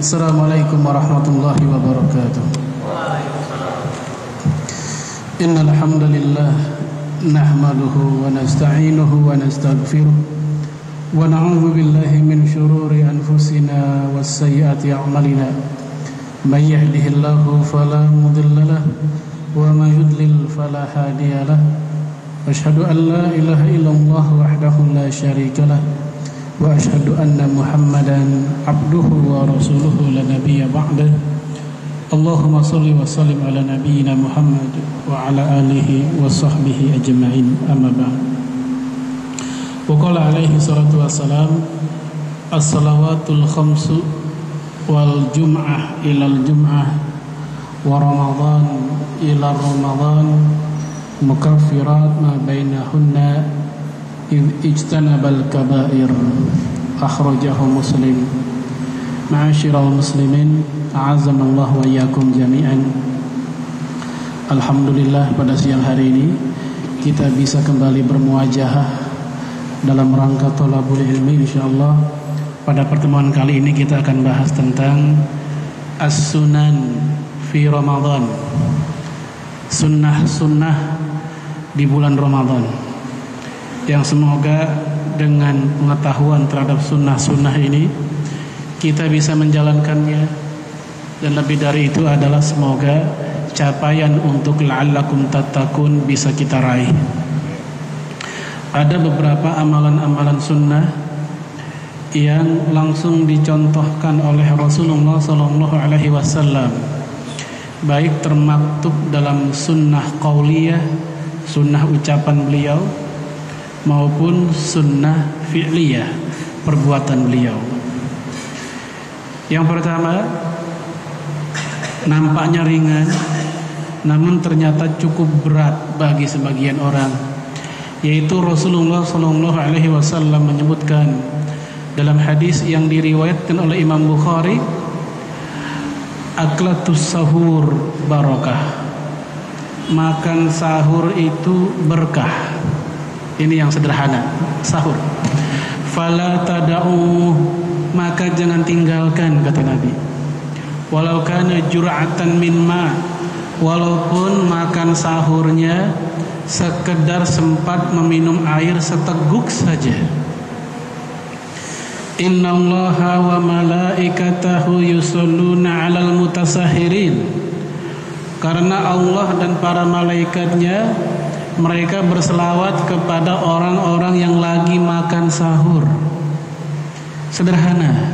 Assalamualaikum warahmatullahi wabarakatuh. Innal hamdalillah nahmaduhu wa nasta'inuhu wa nastaghfiruh wa na'udzu billahi min shururi anfusina was sayyiati a'malina. May yahdihillahu fala mudilla lahu wa may yudlil fala hadiya lahu. Asyhadu an la ilaha illallah wahdahu la syarika lahu wa asyhadu anna Muhammadan abduhu wa rasuluhu la nabiyya ba'dah. Allahumma shalli wa sallim ala nabiyyina Muhammad wa ala alihi wa sahbihi ajma'in, amma ba'd. Wa qala alaihi salatu wassalam, as-salawatul khamsu wal jum'ah ilal jum'ah wa ramadan ila ramadan mukaffirat ma bainahunna ijtanabal kabair. Akhrajahu Muslim. Ma'asyiral muslimin, a'azamallahu wa iyyakum jami'an. Alhamdulillah, pada siang hari ini kita bisa kembali bermuajahah dalam rangka thalabul ilmi insyaallah. Pada pertemuan kali ini kita akan bahas tentang as-sunan fi Ramadan. Sunnah-sunnah di bulan Ramadan, yang semoga dengan pengetahuan terhadap sunnah-sunnah ini kita bisa menjalankannya, dan lebih dari itu adalah semoga capaian untuk la'allakum tattaqun bisa kita raih. Ada beberapa amalan-amalan sunnah yang langsung dicontohkan oleh Rasulullah SAW, baik termaktub dalam sunnah qauliyah, sunnah ucapan beliau, maupun sunnah fi'liyah, perbuatan beliau. Yang pertama, nampaknya ringan, namun ternyata cukup berat bagi sebagian orang, yaitu Rasulullah SAW menyebutkan dalam hadis yang diriwayatkan oleh Imam Bukhari, aklatus sahur barakah, makan sahur itu berkah. Ini yang sederhana, sahur. Fala tada'u, maka jangan tinggalkan, kata Nabi. Walau kana jur'atan min ma, walaupun makan sahurnya sekedar sempat meminum air seteguk saja. Innallaha wa malaikatahu yusholluna 'alal mutasahhirin. Karena Allah dan para malaikatnya, mereka berselawat kepada orang-orang yang lagi makan sahur. Sederhana,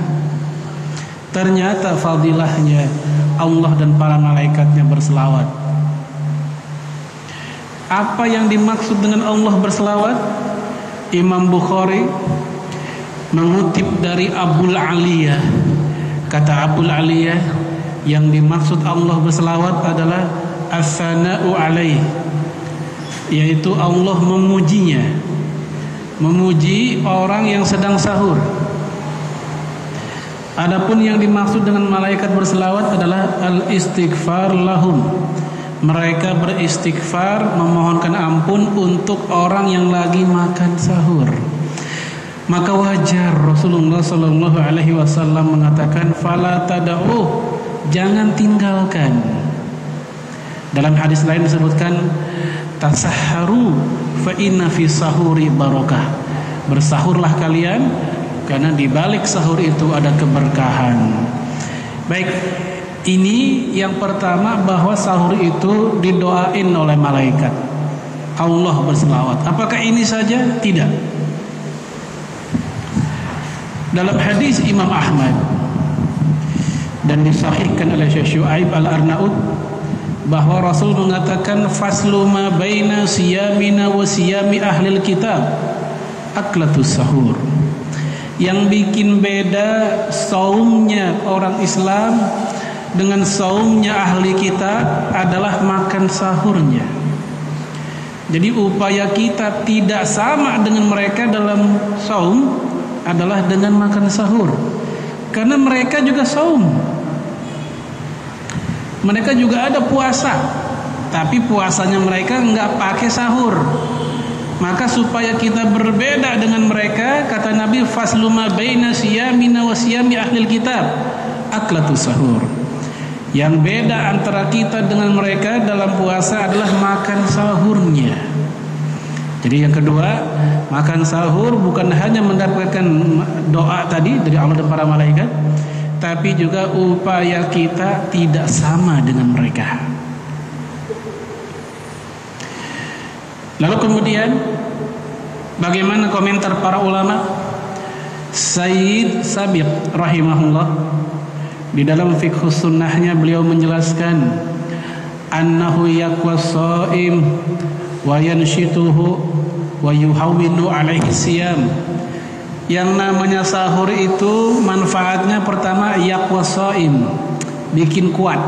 ternyata fadilahnya Allah dan para malaikatnya berselawat. Apa yang dimaksud dengan Allah berselawat? Imam Bukhari mengutip dari Abul Aliyah. Kata Abul Aliyah, yang dimaksud Allah berselawat adalah as-sana'u alaih, yaitu Allah memujinya, memuji orang yang sedang sahur. Adapun yang dimaksud dengan malaikat berselawat adalah al-istighfar lahum. Mereka beristighfar, memohonkan ampun untuk orang yang lagi makan sahur. Maka wajar Rasulullah SAW mengatakan fala tada'u, jangan tinggalkan. Dalam hadis lain disebutkan tasahharu fa inna fi sahuri barakah. Bersahurlah kalian, karena di balik sahur itu ada keberkahan. Baik, ini yang pertama, bahwa sahur itu didoain oleh malaikat. Allah berselawat. Apakah ini saja? Tidak. Dalam hadis Imam Ahmad dan disahihkan oleh Syekh Syuaib Al-Arnaud, bahwa Rasul mengatakan faslu ma baina siyamina wa siyami ahlil kitab aklatus sahur. Yang bikin beda saumnya orang Islam dengan saumnya ahli kitab adalah makan sahurnya. Jadi upaya kita tidak sama dengan mereka dalam saum adalah dengan makan sahur, karena mereka juga saum. Mereka juga ada puasa, tapi puasanya mereka enggak pakai sahur. Maka supaya kita berbeda dengan mereka, kata Nabi, faslu ma baina siyamina wa siyami ahlil kitab, aklatus sahur. Yang beda antara kita dengan mereka dalam puasa adalah makan sahurnya. Jadi yang kedua, makan sahur bukan hanya mendapatkan doa tadi dari Allah dan para malaikat, tapi juga upaya kita tidak sama dengan mereka. Lalu kemudian bagaimana komentar para ulama? Sayyid Sabiq rahimahullah di dalam fiqh sunnahnya beliau menjelaskan annahu yaqwas shaim wa yanshituhu wa yuhawwinu alaihi siyam. Yang namanya sahur itu manfaatnya pertama yaqwas shaim, bikin kuat.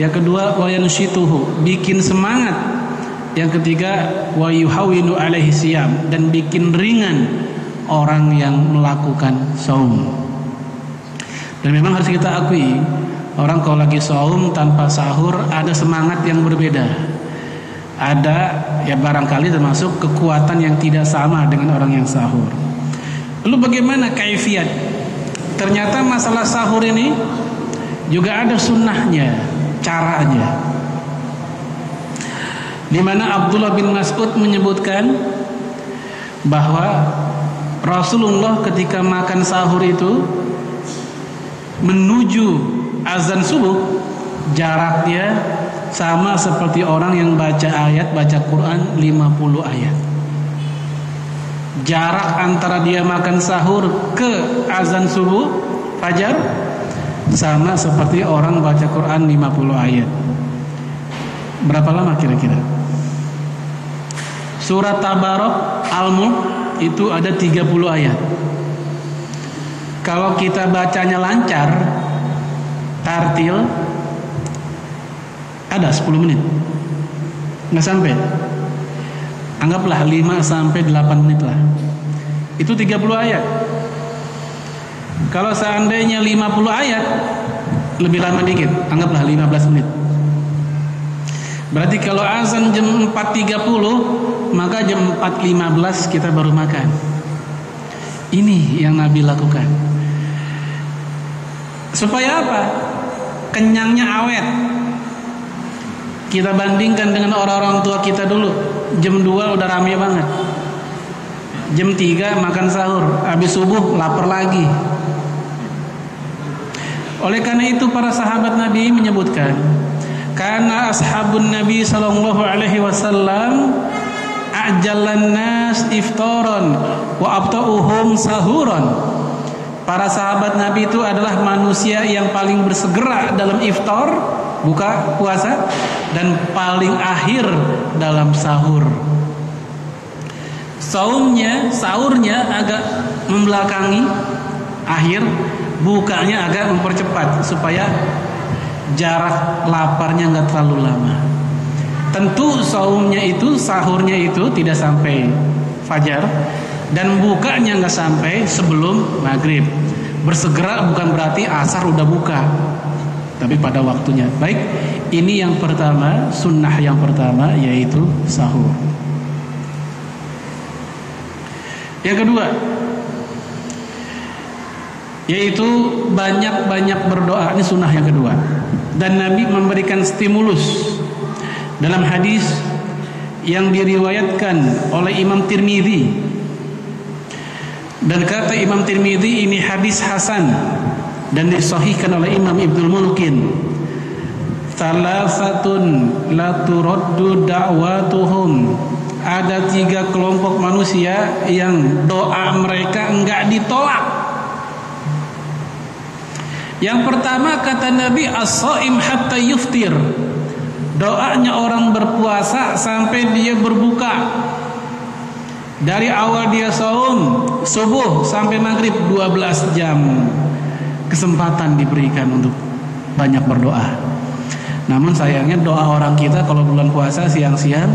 Yang kedua wa yanshituhu, bikin semangat. Yang ketiga wa yuhawwinu alaihi siyam, dan bikin ringan orang yang melakukan saum. Dan memang harus kita akui, orang kalau lagi saum tanpa sahur ada semangat yang berbeda. Ada ya barangkali termasuk kekuatan yang tidak sama dengan orang yang sahur. Lalu bagaimana kaifiat? Ternyata masalah sahur ini juga ada sunnahnya, caranya. Di mana Abdullah bin Mas'ud menyebutkan bahwa Rasulullah ketika makan sahur itu menuju azan subuh jaraknya sama seperti orang yang baca Quran 50 ayat. Jarak antara dia makan sahur ke azan subuh fajar sama seperti orang baca Quran 50 ayat. Berapa lama kira-kira? Surat Tabarak Al-Mulk itu ada 30 ayat. Kalau kita bacanya lancar, tartil, ada 10 menit. Nggak sampai. Anggaplah 5 sampai 8 menit lah. Itu 30 ayat. Kalau seandainya 50 ayat, lebih lama dikit, anggaplah 15 menit. Berarti kalau azan jam 4.30, maka jam 4.15 kita baru makan. Ini yang Nabi lakukan. Supaya apa? Kenyangnya awet. Kita bandingkan dengan orang-orang tua kita dulu. Jam 2 udah rame banget. Jam 3 makan sahur, habis subuh lapar lagi. Oleh karena itu para sahabat Nabi menyebutkan, karena ashabun Nabi sallallahu alaihi wasallam ajalan nas iftaran wa abta'uhum sahuran. Para sahabat Nabi itu adalah manusia yang paling bersegera dalam iftar, buka puasa, dan paling akhir dalam sahur. Sahurnya agak membelakangi akhir, bukanya agak mempercepat supaya jarak laparnya nggak terlalu lama. Tentu sahurnya itu tidak sampai fajar, dan bukanya nggak sampai sebelum maghrib. Bersegera bukan berarti asar udah buka, tapi pada waktunya. Baik, ini yang pertama, sunnah yang pertama yaitu sahur. Yang kedua yaitu banyak-banyak berdoa. Ini sunnah yang kedua. Dan Nabi memberikan stimulus dalam hadis yang diriwayatkan oleh Imam Tirmidzi. Dan kata Imam Tirmidzi ini hadis hasan dan disahihkan oleh Imam Ibnul Mulkin. Salasatun la turaddu da'watuhum. Ada 3 kelompok manusia yang doa mereka enggak ditolak. Yang pertama kata Nabi, as-shaim hatta yuftir. Doanya orang berpuasa sampai dia berbuka. Dari awal dia saum subuh sampai maghrib 12 jam. Kesempatan diberikan untuk banyak berdoa. Namun sayangnya doa orang kita kalau bulan puasa siang-siang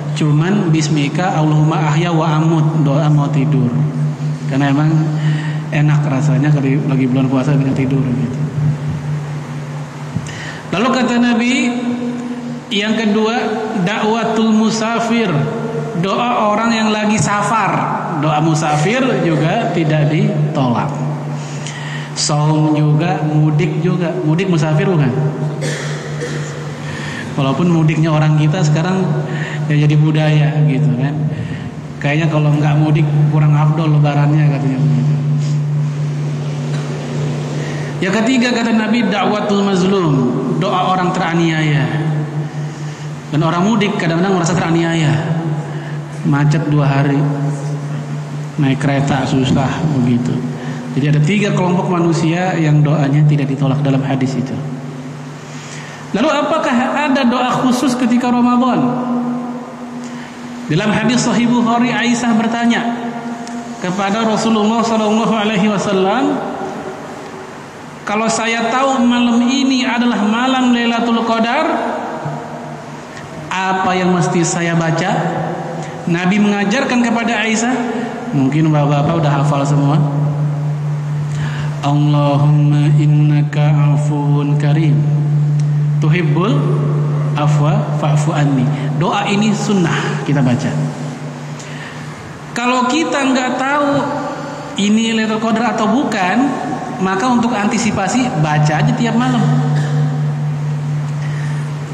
cuman bismika Allahumma ahya wa amut, doa mau tidur. Karena emang enak rasanya kalau lagi bulan puasa dengan tidur gitu. Lalu kata Nabi yang kedua, dakwatul musafir, doa orang yang lagi safar. Doa musafir juga tidak ditolak. saum juga, mudik juga. Mudik musafir bukan? Walaupun mudiknya orang kita sekarang ya jadi budaya gitu kan. Kayaknya kalau nggak mudik kurang afdol lebarannya katanya begitu. Yang ketiga kata Nabi, da'watul mazlum, doa orang teraniaya. Dan orang mudik kadang-kadang merasa teraniaya. Macet 2 hari, naik kereta susah begitu. Jadi ada 3 kelompok manusia yang doanya tidak ditolak dalam hadis itu. Lalu apakah ada doa khusus ketika Ramadan? Dalam hadis Sahih Bukhari, Aisyah bertanya kepada Rasulullah SAW, kalau saya tahu malam ini adalah malam Lailatul Qadar, apa yang mesti saya baca? Nabi mengajarkan kepada Aisyah, mungkin bapak-bapak udah hafal semua. Allahumma innaka afuwun karim, tuhibbul afwa fa'fu anni. Doa ini sunnah kita baca. Kalau kita nggak tahu ini Lailatul Qadar atau bukan, maka untuk antisipasi baca aja tiap malam.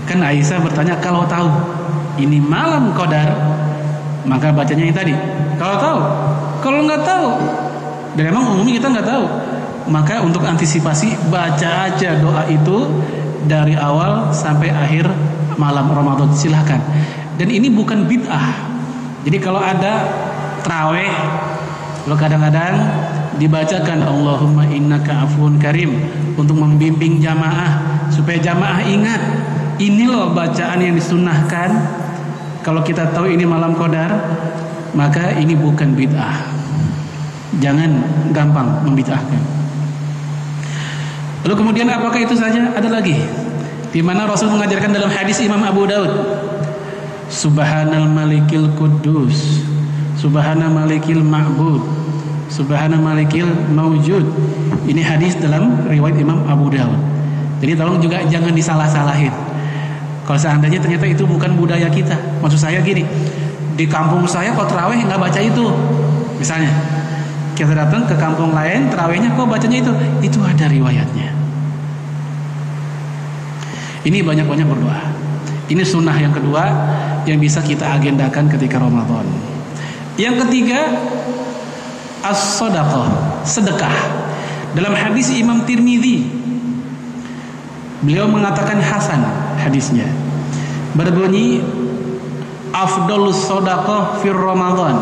Kan Aisyah bertanya, kalau tahu ini malam Qadar, maka bacanya yang tadi. Kalau tahu, kalau nggak tahu, dan memang umumnya kita nggak tahu, maka untuk antisipasi baca aja doa itu dari awal sampai akhir malam Ramadan, silahkan. Dan ini bukan bid'ah. Jadi kalau ada tarawih, lo kadang-kadang dibacakan Allahumma innaka afuwun karim untuk membimbing jamaah supaya jamaah ingat ini loh bacaan yang disunnahkan. Kalau kita tahu ini malam Qadar, maka ini bukan bid'ah. Jangan gampang membid'ahkan. Lalu kemudian apakah itu saja? Ada lagi di mana Rasul mengajarkan dalam hadis Imam Abu Daud, Subhanal Malikil Quddus, Subhanal Malikil Ma'bud, Subhanal Malikil Mawjud. Ini hadis dalam riwayat Imam Abu Daud. Jadi tolong juga jangan disalah-salahin. Kalau seandainya ternyata itu bukan budaya kita. Maksud saya gini, di kampung saya kalau tarawih nggak baca itu. Misalnya kita datang ke kampung lain, tarawihnya kok bacanya itu ada riwayatnya. Ini banyak-banyak berdoa. Ini sunnah yang kedua yang bisa kita agendakan ketika Ramadan. Yang ketiga, as-shadaqah, sedekah. Dalam hadis Imam Tirmidzi, beliau mengatakan hasan hadisnya, berbunyi afdalus shadaqah fir Ramadan.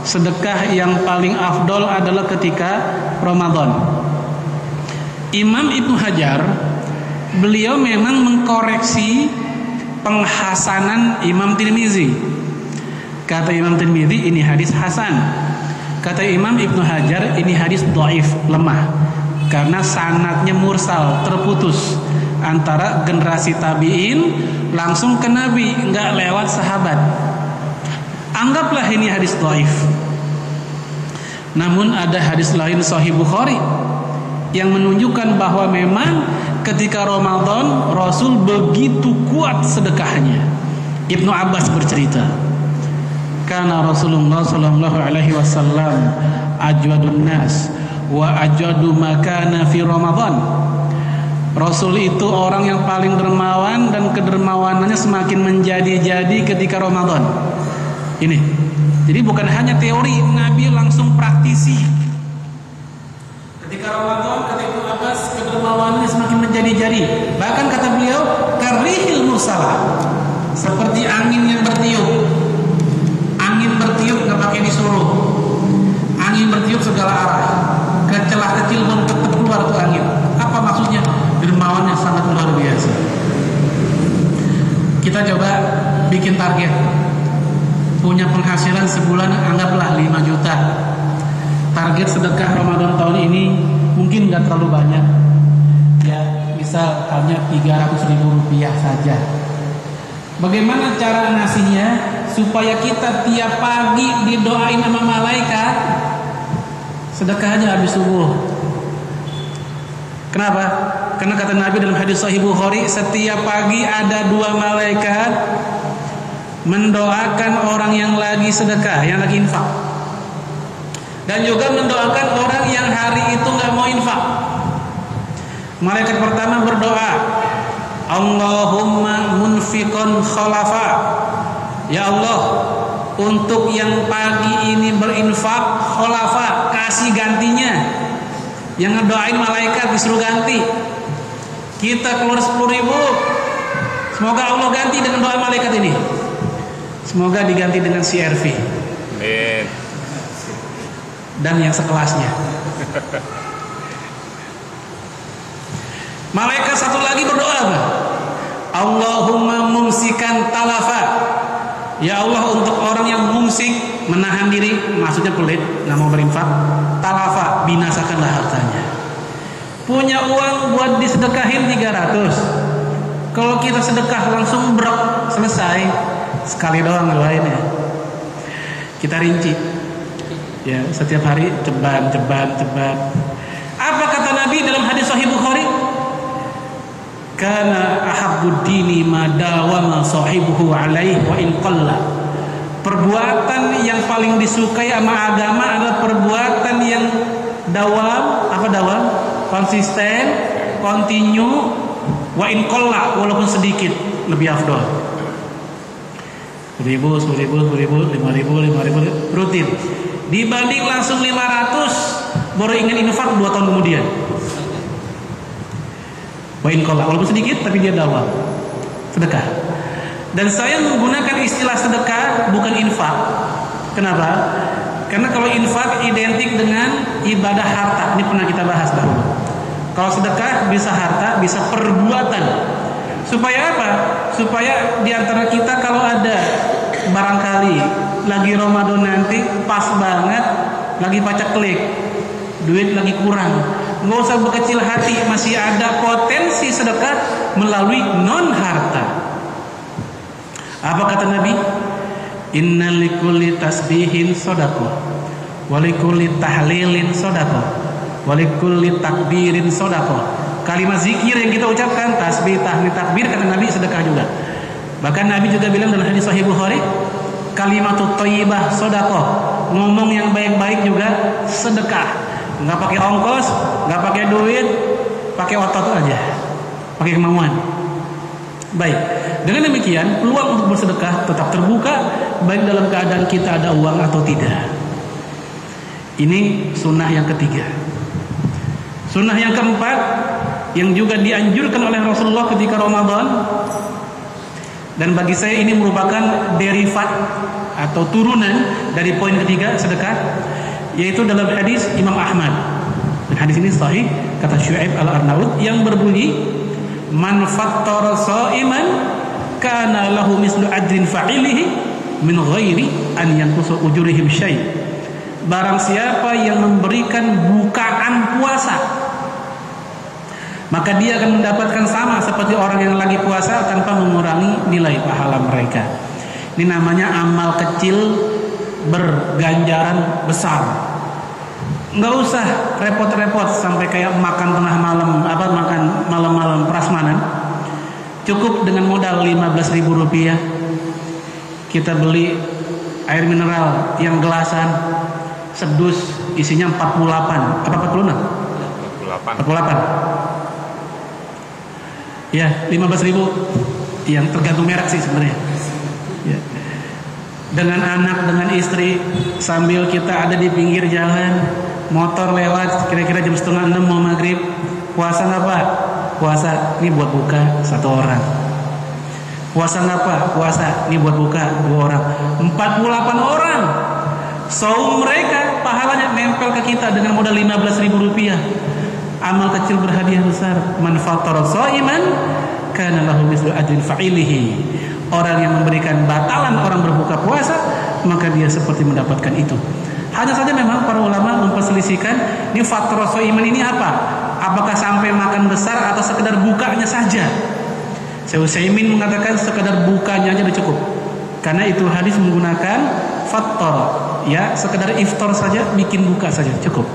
Sedekah yang paling afdol adalah ketika Ramadan. Imam Ibnu Hajar, beliau memang mengkoreksi penghasanan Imam Tirmidzi. Kata Imam Tirmidzi ini hadis hasan. Kata Imam Ibnu Hajar ini hadis dhaif, lemah, karena sanadnya mursal, terputus antara generasi tabi'in langsung ke Nabi, nggak lewat sahabat. Anggaplah ini hadis dhaif. Namun ada hadis lain Sahih Bukhari yang menunjukkan bahwa memang ketika Ramadan Rasul begitu kuat sedekahnya. Ibnu Abbas bercerita, karena Rasulullah sallallahu alaihi wasallam ajwadun nas wa ajwadu makana fi Ramadan. Rasul itu orang yang paling dermawan dan kedermawanannya semakin menjadi-jadi ketika Ramadan. Ini. Jadi bukan hanya teori, Nabi langsung praktisi. Ketika Ramadan, kata Ibnu Abbas, kedermawanannya semakin menjadi-jadi. Bahkan kata beliau, karihil musalah, seperti angin yang bertiup. Angin bertiup nggak pakai disuruh. Angin bertiup segala arah. Ke celah kecil pun tetap keluar tuh angin. Apa maksudnya? Dermawannya sangat luar biasa. Kita coba bikin target. Punya penghasilan sebulan anggaplah 5 juta. Target sedekah Ramadan tahun ini mungkin nggak terlalu banyak. Ya, misal hanya 300.000 rupiah saja. Bagaimana cara ngasihnya supaya kita tiap pagi didoain sama malaikat? Sedekah aja habis subuh. Kenapa? Karena kata Nabi dalam hadis Sahih Bukhari, setiap pagi ada 2 malaikat mendoakan orang yang lagi sedekah, yang lagi infak. Dan juga mendoakan orang yang hari itu nggak mau infak. Malaikat pertama berdoa, Allahumma munfiqan khalafa. Ya Allah, untuk yang pagi ini berinfak khalafa, kasih gantinya. Yang ngedoain malaikat disuruh ganti. Kita keluar 10.000. Semoga Allah ganti dengan doa malaikat ini. Semoga diganti dengan CRV. Amin. Dan yang sekelasnya. Malaikat satu lagi berdoa apa? Allahumma mumsikan talafa. Ya Allah, untuk orang yang mumsik, menahan diri, maksudnya pelit, nggak mau berinfak, talafa, binasakanlah hartanya. Punya uang buat disedekahin 300. Kalau kita sedekah langsung brok, selesai. Sekali doang doainnya. Kita rinci. Ya, setiap hari ceban. Apa kata Nabi dalam hadis Sahih Bukhari? Kana ahabbud dini ma dawama sahibuhu alaihi wa in qalla. Perbuatan yang paling disukai sama agama adalah perbuatan yang dawam, konsisten, continue, wa in qalla, walaupun sedikit, lebih afdol. 10.000, 5.000 rutin. Dibanding langsung 500 baru ingin infak 2 tahun kemudian. Wa in qalla, walaupun sedikit tapi dia dawam. Sedekah. Dan saya menggunakan istilah sedekah bukan infak. Kenapa? Karena kalau infak identik dengan ibadah harta. Ini pernah kita bahas dahulu. Kalau sedekah bisa harta, bisa perbuatan. Supaya apa? Supaya diantara kita kalau ada barangkali lagi Ramadan nanti pas banget lagi pacaklik, duit lagi kurang, nggak usah berkecil hati, masih ada potensi sedekah melalui non harta. Apa kata Nabi? Inna likulli tasbihin sodako, walikulli tahlilin sodako, walikulli takbirin sodako. Kalimat zikir yang kita ucapkan, tasbih, tahmid, takbir, kata Nabi sedekah juga. Bahkan Nabi juga bilang dalam hadis Sahih Bukhari, kalimatut thayyibah sedekah. Ngomong yang baik-baik juga sedekah. Enggak pakai ongkos, enggak pakai duit, pakai otot aja. Pakai kemauan. Baik. Dengan demikian, peluang untuk bersedekah tetap terbuka baik dalam keadaan kita ada uang atau tidak. Ini sunnah yang ketiga. Sunnah yang keempat yang juga dianjurkan oleh Rasulullah ketika Ramadan, dan bagi saya ini merupakan derivat atau turunan dari poin ketiga sedekah, yaitu dalam hadis Imam Ahmad. Dan hadis ini sahih, kata Syu'aib al-Arnaud yang berbunyi, man fattara sha'iman kana lahu mislu ajrin fa'ilihi min ghairi an yanqusa ujurihim syai'. Barang siapa yang memberikan bukaan puasa, maka dia akan mendapatkan sama seperti orang yang lagi puasa tanpa mengurangi nilai pahala mereka. Ini namanya amal kecil berganjaran besar. Nggak usah repot-repot sampai kayak makan tengah malam, makan malam-malam prasmanan. Cukup dengan modal 15.000 rupiah kita beli air mineral yang gelasan sedus isinya 48 apa 46? 48. Ya, 15.000 yang tergantung merek sih sebenarnya. Ya. Dengan anak, dengan istri, sambil kita ada di pinggir jalan, motor lewat, kira-kira jam 5:30 mau maghrib, puasa nggak Pak? Puasa, ini buat buka 1 orang. Puasa nggak Pak? Puasa, ini buat buka 2 orang. 48 orang. Saum mereka pahalanya nempel ke kita dengan modal 15.000 rupiah. Amal kecil berhadiah besar. Man fattara sha'iman kana lahu mislu ajrin fa'ilihi. Orang yang memberikan batalan orang berbuka puasa, maka dia seperti mendapatkan itu. Hanya saja memang para ulama memperselisihkan ini fattara sha'iman ini apa? Apakah sampai makan besar atau sekedar bukanya saja? Syekh Utsaimin mengatakan sekedar bukanya aja udah cukup. Karena itu hadis menggunakan fattara, ya, sekedar iftar saja, bikin buka saja cukup.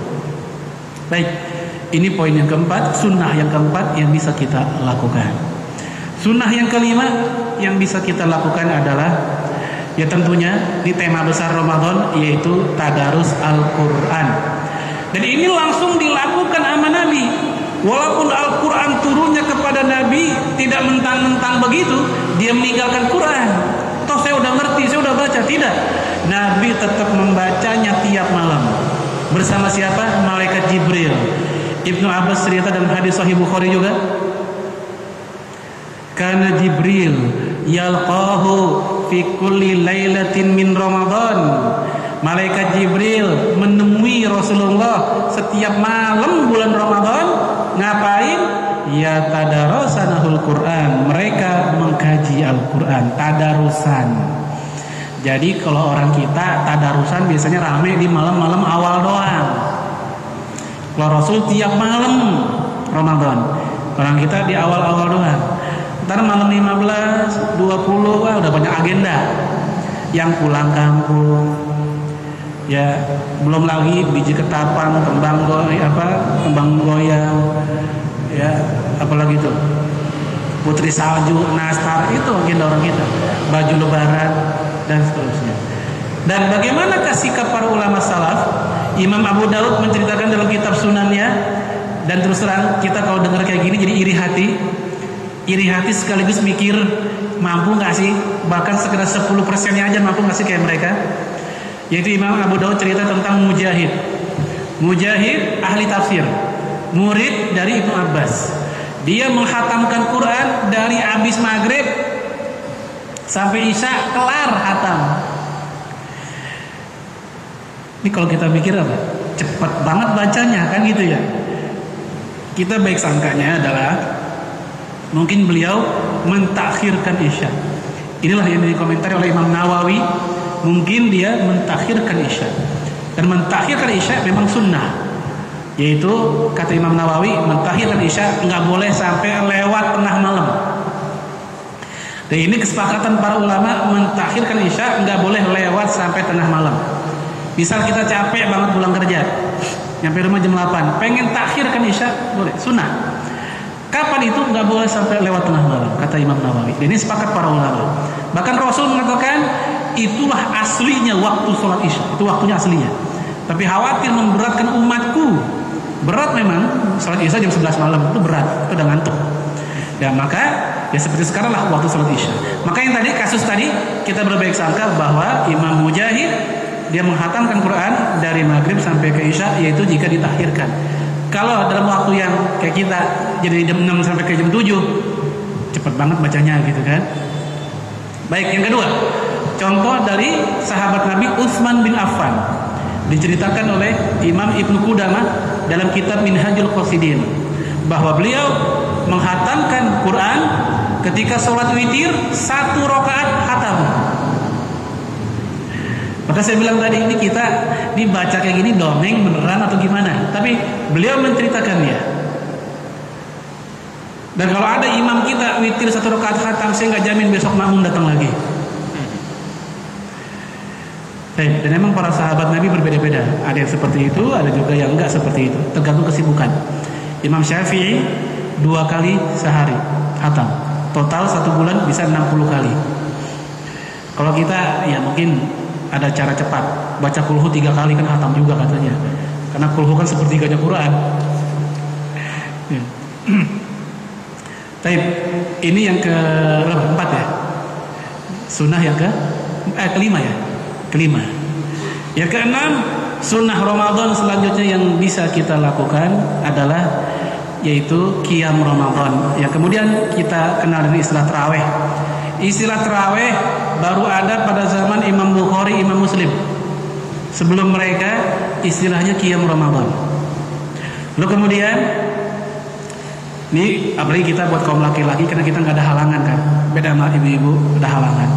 Baik. Ini poin yang keempat, sunnah yang keempat yang bisa kita lakukan. Sunnah yang kelima yang bisa kita lakukan adalah Ya tentunya di tema besar Ramadan yaitu tadarus Al-Quran. Dan ini langsung dilakukan sama Nabi. Walaupun Al-Quran turunnya kepada Nabi tidak mentang-mentang begitu, dia meninggalkan Quran. Toh saya udah ngerti, saya udah baca. Tidak. Nabi tetap membacanya tiap malam. Bersama siapa? Malaikat Jibril. Ibnu Abbas cerita dalam hadis Sahih Bukhari juga. Kana Jibril yalqahu fi kulli lailatin min Ramadan. Malaikat Jibril menemui Rasulullah setiap malam bulan Ramadan. Ngapain? Ya tadarusanahul Quran. Mereka mengkaji Al-Quran. Tadarusan. Jadi kalau orang kita tadarusan biasanya rame di malam-malam awal doang. Kalau Rasul tiap malam Ramadan. Orang kita di awal-awal doang. Ntar malam 15, 20, wah udah banyak agenda. Yang pulang kampung, ya belum lagi biji ketapang, kembang goyang, ya apalagi itu putri salju, nastar, itu agenda orang kita. Baju lebaran dan seterusnya. Dan bagaimanakah sikap para ulama salaf? Imam Abu Daud menceritakan dalam kitab Sunannya. Dan terus terang kita kalau dengar kayak gini jadi iri hati sekaligus mikir mampu gak sih, bahkan sekedar 10% aja mampu gak sih kayak mereka. Yaitu Imam Abu Daud cerita tentang Mujahid ahli tafsir, murid dari Ibnu Abbas. Dia menghatamkan Quran dari abis maghrib sampai isya, kelar hatam. Ini kalau kita pikir apa? Cepat banget bacanya kan gitu ya. Kita baik sangkanya adalah mungkin beliau mentakhirkan isya. Inilah yang dikomentari oleh Imam Nawawi. Mungkin dia mentakhirkan isya. Dan mentakhirkan isya memang sunnah. Yaitu kata Imam Nawawi, mentakhirkan isya nggak boleh sampai lewat tengah malam. Dan ini kesepakatan para ulama, mentakhirkan isya nggak boleh lewat sampai tengah malam. Misal kita capek banget pulang kerja, nyampe rumah jam 8, pengen takhirkan isya, boleh, sunnah. Kapan itu? Nggak boleh sampai lewat tengah malam, kata Imam Nawawi. Dan ini sepakat para ulama. Bahkan Rasul mengatakan itulah aslinya waktu sholat isya, itu waktunya aslinya. Tapi khawatir memberatkan umatku. Berat memang, sholat isya jam 11 malam itu berat, itu udah ngantuk. Dan maka ya seperti sekarang lah waktu sholat isya. Maka yang tadi kasus tadi kita berbaik sangka bahwa Imam Mujahid dia menghatamkan Quran dari maghrib sampai ke isya, yaitu jika ditakhirkan. Kalau dalam waktu yang kayak kita jadi jam 6 sampai ke jam 7, cepat banget bacanya gitu kan. Baik, yang kedua, contoh dari sahabat Nabi Utsman bin Affan, diceritakan oleh Imam Ibnu Qudamah dalam kitab Minhajul Qasidin, bahwa beliau menghatamkan Quran ketika sholat witir 1 rakaat hatam. Maka saya bilang tadi, ini kita dibaca kayak gini dongeng beneran atau gimana? Tapi beliau menceritakannya. Dan kalau ada imam kita witir 1 rakaat khatam, saya nggak jamin besok makmum datang lagi. Dan memang para sahabat Nabi berbeda-beda. Ada yang seperti itu, ada juga yang enggak seperti itu. Tergantung kesibukan. Imam Syafi'i 2 kali sehari khatam. Total 1 bulan bisa 60 kali. Kalau kita ya mungkin ada cara cepat, baca kulhu 3 kali kan hatam juga katanya. Karena kulhu kan sepertiganya Quran. Ya. Taib, ini yang keempat ya. Sunnah yang kelima ya. Kelima. Yang keenam, sunnah Ramadan selanjutnya yang bisa kita lakukan adalah yaitu qiyam Ramadan. Ya, kemudian kita kenal dengan istilah tarawih. Istilah tarawih baru ada pada zaman Imam Bukhari, Imam Muslim. Sebelum mereka istilahnya qiyam Ramadan. Lalu kemudian ini apalagi kita buat kaum laki-laki, karena kita nggak ada halangan kan. Beda sama ibu-ibu, ada halangan.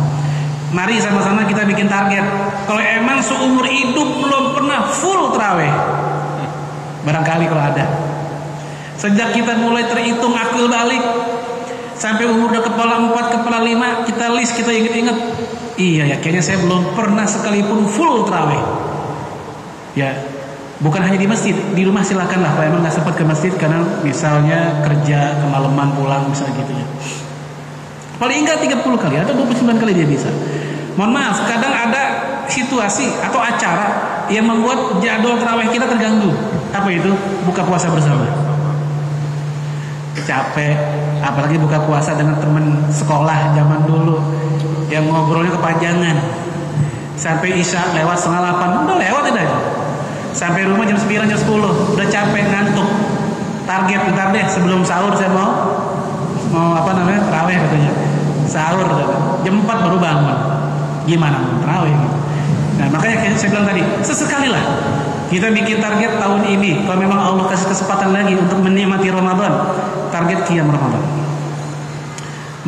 Mari sama-sama kita bikin target. Kalau emang seumur hidup belum pernah full tarawih, barangkali kalau ada. Sejak kita mulai terhitung akil balik sampai umur udah kepala 4, kepala 5, kita list, kita inget-inget. Iya ya, kayaknya saya belum pernah sekalipun full tarawih. Ya, bukan hanya di masjid, di rumah silakan lah. Kalau emang nggak sempat ke masjid karena misalnya kerja kemalaman pulang misalnya gitu ya. Paling enggak 30 kali atau 29 kali dia bisa. Mohon maaf, kadang ada situasi atau acara yang membuat jadwal tarawih kita terganggu. Apa itu? Buka puasa bersama. Capek, apalagi buka puasa dengan teman sekolah zaman dulu yang ngobrolnya kepanjangan. Sampai Isya lewat 7:30, udah lewat udah. Sampai rumah jam 9, jam 10, udah capek ngantuk. Target bentar deh sebelum sahur saya mau tarawih katanya. Sahur jam 4 baru bangun. Gimana mau tarawih gitu. Nah, makanya saya bilang tadi, sesekali lah kita bikin target tahun ini. Kalau memang Allah kasih kesempatan lagi untuk menikmati Ramadan, target qiyam Ramadan.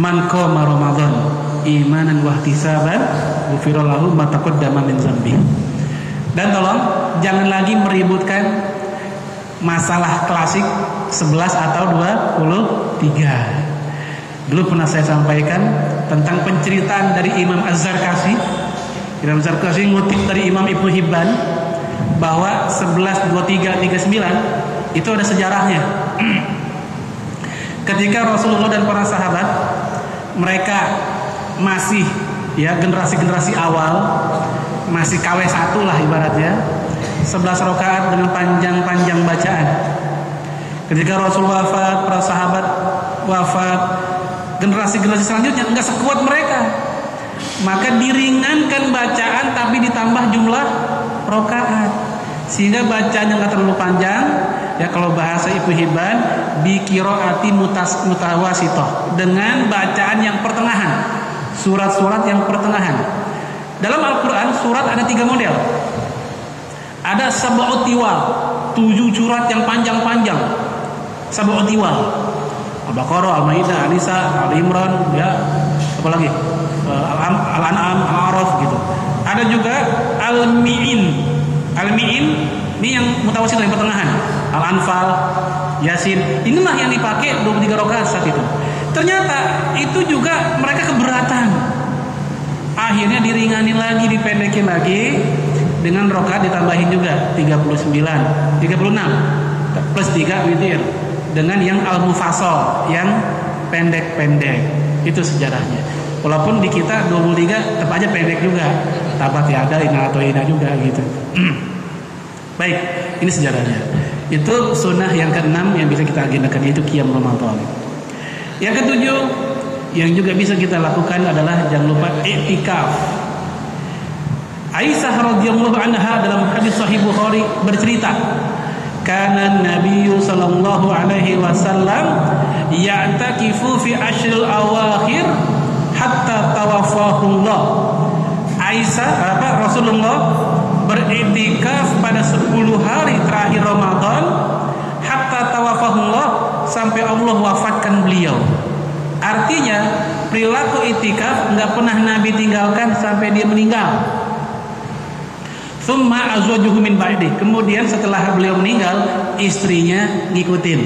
Man qama Ramadan imanan wa ihtisaban ghufira lahu ma taqaddama min dzambi. Dan tolong jangan lagi meributkan masalah klasik 11 atau 23. Dulu pernah saya sampaikan tentang penceritaan dari Imam Az-Zarkashi. Imam Az-Zarkashi ngutip dari Imam Ibnu Hibban bahwa 11, 23, 39 itu ada sejarahnya. Ketika Rasulullah dan para sahabat mereka masih generasi-generasi awal, masih KW1 lah ibaratnya, 11 rakaat dengan panjang-panjang bacaan. Ketika Rasul wafat, para sahabat wafat, generasi-generasi selanjutnya enggak sekuat mereka. Maka diringankan bacaan tapi ditambah jumlah rakaat. Sehingga bacaan yang enggak terlalu panjang, ya kalau bahasa Ibnu Hibban, bi qiraati mutawasithah, dengan bacaan yang pertengahan. Surat-surat yang pertengahan. Dalam Al-Qur'an surat ada 3 model. Ada sab'ut tiwal, 7 surat yang panjang-panjang. Sab'ut tiwal. Al-Baqarah, Al-Maidah, An-Nisa, Al-Imran, ya, apa lagi? Al-An'am, Al-A'raf gitu. Ada juga Al-Mi'in. Al-Mi'in ini yang mutawasit dari pertengahan. Al-Anfal, Yasin. Inilah yang dipakai 23 rakaat saat itu. Ternyata itu juga mereka keberatan. Akhirnya diringanin lagi, dipendekin lagi, dengan rakaat ditambahin juga 39, 36 plus 3 witir dengan yang al-mufassal yang pendek-pendek. Itu sejarahnya. Walaupun di kita 23 tetap aja pendek juga. Tabat ya ada, ina atau ina juga gitu. Baik, ini sejarahnya. Itu sunnah yang ke-6 yang bisa kita agendakan, yaitu qiyam Ramadan. Yang ke-7 yang juga bisa kita lakukan adalah jangan lupa i'tikaf. Aisyah radhiyallahu anha dalam hadis sahih Bukhari bercerita, kana Nabi sallallahu alaihi wasallam ya'takifu fi ashril awakhir hatta tawaffahullah. Rasulullah beriktikaf pada 10 hari terakhir Ramadan hatta tawaffahullah, sampai Allah wafatkan beliau. Artinya perilaku iktikaf enggak pernah Nabi tinggalkan sampai dia meninggal. Tsumma azwajuhu min ba'di. Kemudian setelah beliau meninggal, istrinya ngikutin.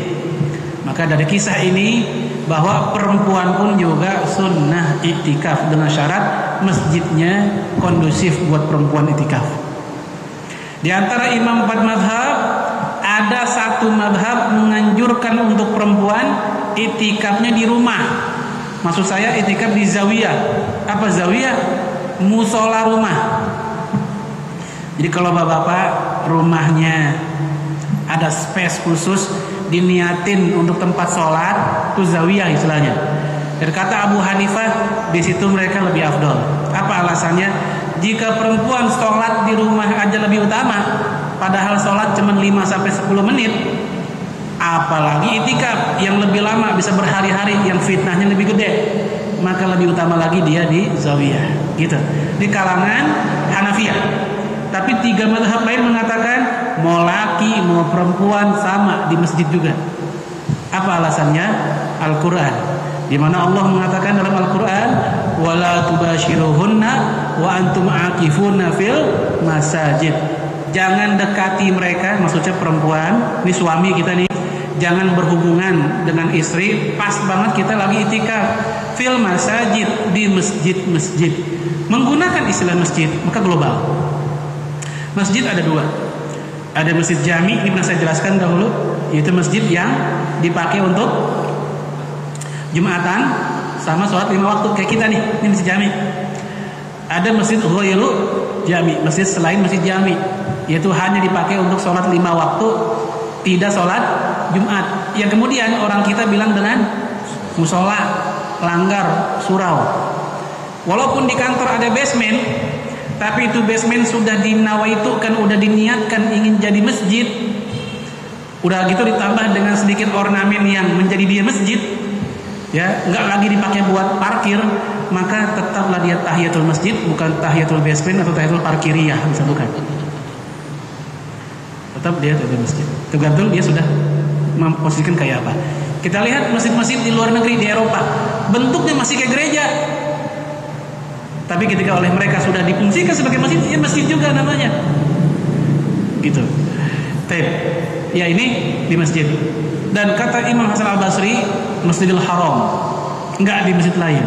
Maka dari kisah ini bahwa perempuan pun juga sunnah iktikaf dengan syarat masjidnya kondusif buat perempuan iktikaf. Di antara imam 4 madhab, ada satu madhab menganjurkan untuk perempuan iktikafnya di rumah. Maksud saya iktikaf di zawiyah. Apa zawiyah? Musola rumah. Jadi kalau bapak-bapak rumahnya ada space khusus diniatin untuk tempat sholat, itu zawiyah istilahnya. Dan kata Abu Hanifah, di situ mereka lebih afdol. Apa alasannya? Jika perempuan sholat di rumah aja lebih utama, padahal sholat cuma 5-10 menit, apalagi iktikaf yang lebih lama bisa berhari-hari, yang fitnahnya lebih gede, maka lebih utama lagi dia di zawiyah. Gitu. Di kalangan Hanafiyah. Tapi 3 mazhab lain mengatakan mau laki mau perempuan sama di masjid juga. Apa alasannya? Al-Quran, di mana Allah mengatakan dalam Al-Quran, wala tubashiruhunna wa antum aqifuna fil masajid. Jangan dekati mereka, maksudnya perempuan, ini suami kita nih, jangan berhubungan dengan istri pas banget kita lagi iktikaf fil masajid, di masjid-masjid. Menggunakan istilah masjid maka global. Masjid ada 2. Ada masjid jami, ini pernah saya jelaskan dahulu, yaitu masjid yang dipakai untuk Jumatan sama sholat 5 waktu kayak kita nih, ini masjid jami. Ada masjid ghairu jami, masjid selain masjid jami, yaitu hanya dipakai untuk sholat 5 waktu, tidak sholat Jumat. Yang kemudian orang kita bilang dengan musola, langgar, surau. Walaupun di kantor ada basement, tapi itu basement sudah dinawaitukan, udah diniatkan ingin jadi masjid. Udah gitu ditambah dengan sedikit ornamen yang menjadi dia masjid, ya, nggak lagi dipakai buat parkir, maka tetaplah dia tahiyatul masjid, bukan tahiyatul basement atau tahiyatul parkiriyah, bisa bukan. Tetap dia tahiyatul masjid. Tergantung dia sudah memposisikan kayak apa. Kita lihat masjid-masjid di luar negeri, di Eropa, bentuknya masih kayak gereja. Tapi ketika oleh mereka sudah difungsikan sebagai masjid, ya masjid juga namanya. Gitu. Ya ini di masjid. Dan kata Imam Hasan Al-Basri, Masjidil Haram, enggak di masjid lain.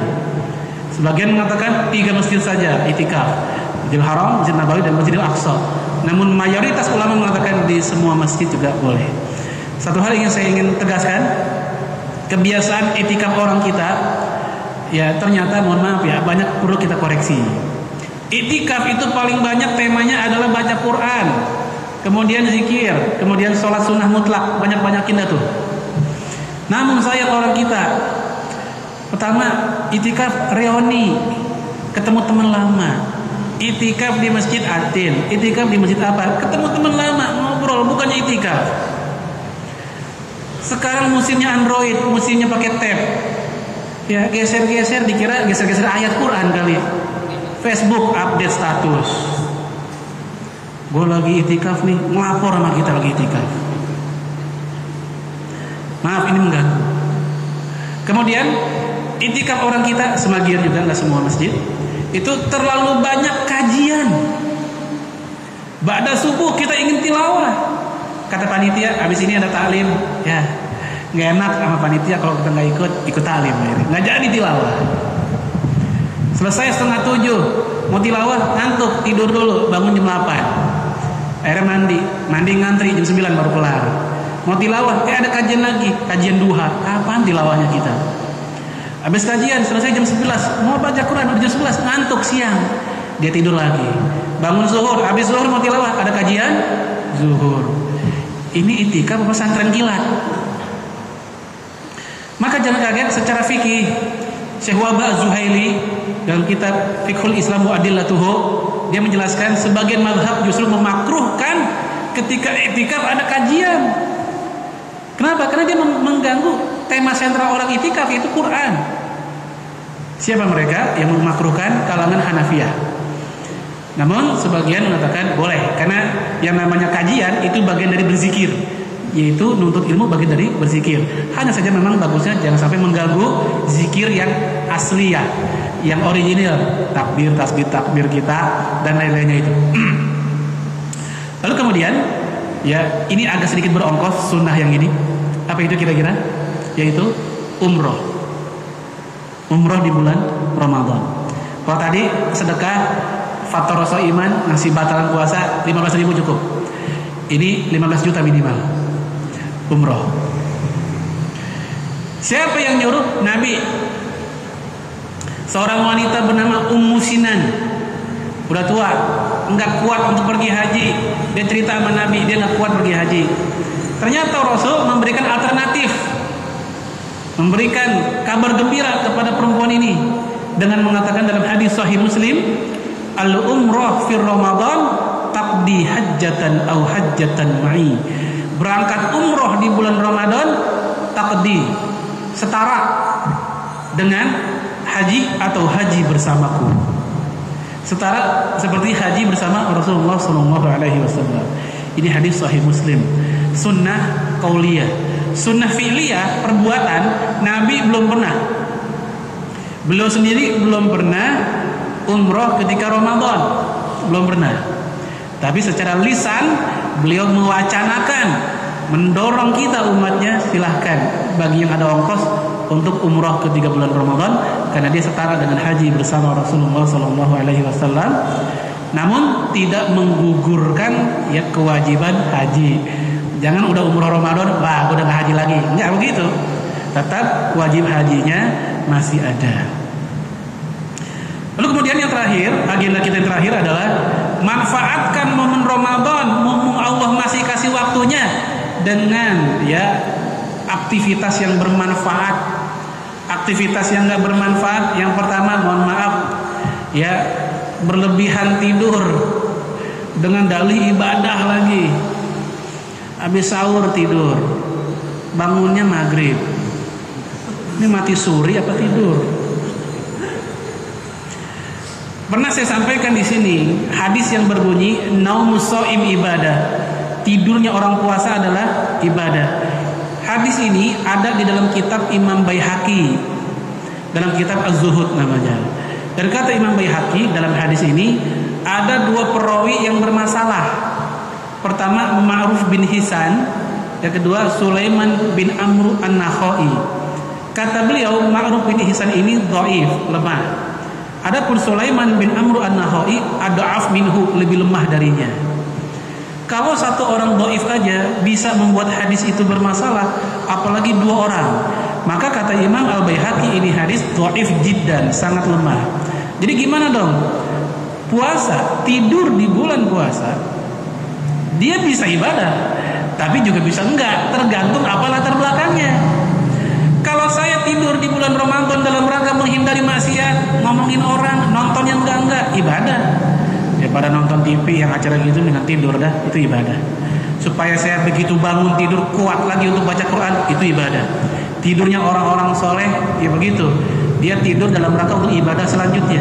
Sebagian mengatakan 3 masjid saja itikaf, Masjidil Haram, Masjid Nabawi, dan Masjidil Aqsa. Namun mayoritas ulama mengatakan di semua masjid juga boleh. Satu hal yang saya ingin tegaskan, kebiasaan itikaf orang kita, ya ternyata mohon maaf ya, banyak perlu kita koreksi. Itikaf itu paling banyak temanya adalah baca Quran, kemudian zikir, kemudian sholat sunnah mutlak, banyak-banyakin dah tuh. Namun saya orang kita, pertama itikaf reuni, ketemu teman lama. Itikaf di masjid Atin, itikaf di masjid apa, ketemu teman lama, ngobrol, bukannya itikaf. Sekarang musimnya Android, musimnya pakai tab, ya geser-geser, dikira geser-geser ayat Quran kali. Facebook update status, gue lagi itikaf nih, ngelapor sama kita lagi itikaf. Maaf, ini mengganggu. Kemudian itikaf orang kita, sebagian juga, nggak semua masjid, itu terlalu banyak kajian. Ba'da subuh kita ingin tilawah, kata panitia, habis ini ada taklim, ya nggak enak sama panitia kalau kita nggak ikut taklim, nggak jadi tilawah. Selesai 6:30, mau tilawah, ngantuk, tidur dulu, bangun jam 8. Akhirnya mandi ngantri jam 9 baru kelar. Mau tilawah, ada kajian lagi, kajian duha. Kapan tilawahnya kita? Habis kajian selesai jam 11, mau baca Quran udah jam 11, ngantuk siang. Dia tidur lagi. Bangun zuhur, habis zuhur mau tilawah, ada kajian zuhur. Ini itikaf pesantren kilat. Maka jangan kaget, secara fikih Syekh Wahbah Az-Zuhaili dalam kitab Fiqhul Islam wa Adillatuhu, dia menjelaskan sebagian mazhab justru memakruhkan ketika itikaf ada kajian. Kenapa? Karena dia mengganggu tema sentral orang itikaf, yaitu Quran. Siapa mereka yang memakruhkan? Kalangan Hanafiyah. Namun sebagian mengatakan boleh, karena yang namanya kajian itu bagian dari berzikir, yaitu nuntut ilmu bagian dari berzikir. Hanya saja memang bagusnya jangan sampai mengganggu zikir yang asliyah, yang original, takbir, tasbih, takbir kita dan lain-lainnya itu. Lalu kemudian, ya ini agak sedikit berongkos sunnah yang ini. Apa itu kira-kira? Yaitu umroh. Umroh di bulan Ramadan. Kalau tadi sedekah faktor rasa iman, ngasih batalan puasa 15.000 cukup. Ini 15 juta minimal. Umroh. Siapa yang nyuruh? Nabi. Seorang wanita bernama Ummu Sinan, udah tua, nggak kuat untuk pergi haji. Dia cerita sama Nabi, dia nggak kuat pergi haji. Ternyata Rasul memberikan alternatif, memberikan kabar gembira kepada perempuan ini dengan mengatakan dalam hadis Sahih Muslim, al-umrah fi Ramadan taqdi hajjatan aw hajjatan ma'i. Berangkat umroh di bulan Ramadan taqdi, setara dengan haji atau haji bersamaku. Setara seperti haji bersama Rasulullah SAW. Ini hadis Sahih Muslim. Sunnah qauliyah, sunnah fi'liyah, perbuatan Nabi belum pernah. Beliau sendiri belum pernah umroh ketika Ramadan, belum pernah. Tapi secara lisan beliau mewacanakan, mendorong kita umatnya, silahkan bagi yang ada ongkos untuk umroh ketika bulan Ramadan, karena dia setara dengan haji bersama Rasulullah SAW. Namun tidak menggugurkan ya kewajiban haji. Jangan udah umroh Ramadan, wah udah nggak haji lagi, nggak begitu. Tetap wajib hajinya masih ada. Lalu kemudian Kemudian yang terakhir, agenda kita yang terakhir adalah manfaatkan momen Ramadan, mumpung Allah masih kasih waktunya, dengan ya aktivitas yang bermanfaat. Aktivitas yang nggak bermanfaat, yang pertama mohon maaf ya, berlebihan tidur dengan dalih ibadah lagi. Habis sahur tidur, bangunnya maghrib. Ini mati suri apa tidur? Pernah saya sampaikan di sini hadis yang berbunyi naumus shaim ibadah. Tidurnya orang puasa adalah ibadah. Hadis ini ada di dalam kitab Imam Baihaqi, dalam kitab Az-Zuhud namanya. Dan kata Imam Baihaqi dalam hadis ini ada dua perawi yang bermasalah. Pertama Ma'ruf bin Hisan, yang kedua Sulaiman bin Amru An-Nakhai. Kata beliau Ma'ruf bin Hisan ini dhaif, lemah. Adapun Sulaiman bin Amru An-Nakhai ad'af minhu, lebih lemah darinya. Kalau satu orang dhaif aja bisa membuat hadis itu bermasalah, apalagi dua orang. Maka kata Imam Al-Baihaqi ini hadis dhaif jiddan, sangat lemah. Jadi gimana dong? Puasa, tidur di bulan puasa, dia bisa ibadah, tapi juga bisa enggak, tergantung apa latar belakangnya. Kalau saya tidur di bulan Ramadan dalam rangka menghindari maksiat, ngomongin orang, nonton yang enggak, ibadah. Daripada nonton TV yang acara gitu dengan tidur dah, itu ibadah. Supaya saya begitu bangun tidur kuat lagi untuk baca Quran, itu ibadah. Tidurnya orang-orang soleh ya begitu, dia tidur dalam rangka untuk ibadah selanjutnya.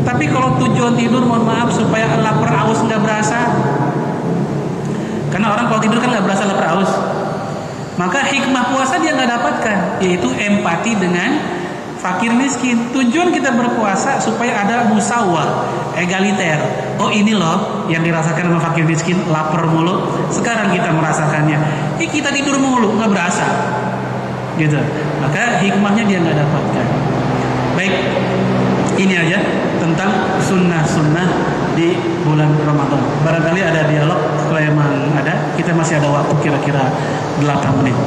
Tapi kalau tujuan tidur mohon maaf supaya lapar aus nggak berasa, karena orang kalau tidur kan nggak berasa lapar aus, maka hikmah puasa dia nggak dapatkan, yaitu empati dengan fakir miskin. Tujuan kita berpuasa supaya ada musawah, egaliter. Oh ini loh yang dirasakan sama fakir miskin, lapar mulu. Sekarang kita merasakannya. Kita tidur mulu nggak berasa, gitu. Maka hikmahnya dia nggak dapatkan. Baik, ini aja tentang sunnah-sunnah di bulan Ramadan. Barangkali ada dialog, kalau emang ada, kita masih ada waktu kira-kira 8 menit.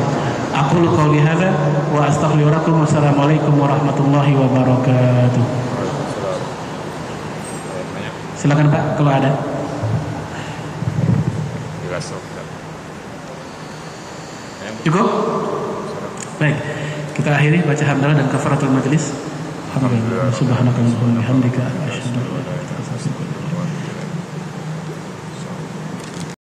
Aku qouli hadza wa astaghfirullakum. Wassalamualaikum warahmatullahi wabarakatuh. Silakan Pak kalau ada. Cukup? Baik, kita akhiri baca hamdalah dan kafaratul majelis. Alhamdulillah, subhanakallahumma wa bihamdika asyhadu an la ilaha illa anta astaghfiruka